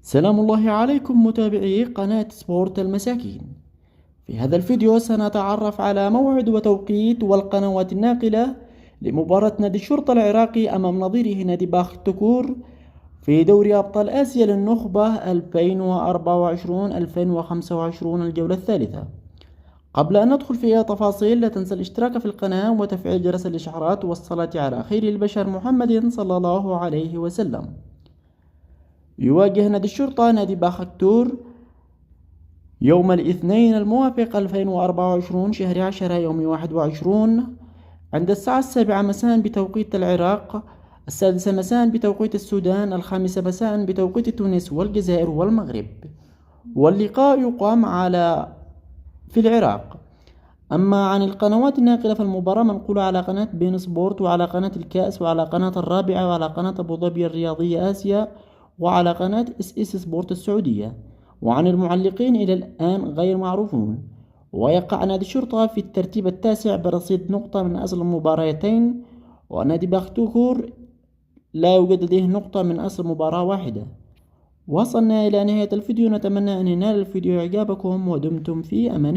سلام الله عليكم متابعي قناة سبورت المساكين. في هذا الفيديو سنتعرف على موعد وتوقيت والقنوات الناقلة لمباراة نادي الشرطة العراقي أمام نظيره نادي باخ التكور في دوري أبطال آسيا للنخبة 2024-2025 الجولة الثالثة. قبل أن ندخل في أي تفاصيل لا تنسى الاشتراك في القناة وتفعيل جرس الإشعارات والصلاة على خير البشر محمد صلى الله عليه وسلم. يواجه نادي الشرطة نادي باخ التكور يوم الاثنين الموافق 2024 شهر 10 يوم 21 عند الساعة 7 مساء بتوقيت العراق، 6 مساء بتوقيت السودان، 5 مساء بتوقيت تونس والجزائر والمغرب. واللقاء يقام في العراق. أما عن القنوات الناقلة فالمباراة منقولة على قناة بين سبورت وعلى قناة الكأس وعلى قناة الرابعة وعلى قناة أبو ظبي الرياضية آسيا وعلى قناة اس سبورت السعودية. وعن المعلقين إلى الآن غير معروفون. ويقع نادي الشرطة في الترتيب التاسع برصيد نقطة من أصل المباراتين، ونادي باخ التكور لا يوجد لديه نقطة من أصل مباراة واحدة. وصلنا إلى نهاية الفيديو، نتمنى أن ينال الفيديو إعجابكم ودمتم في أمان الله.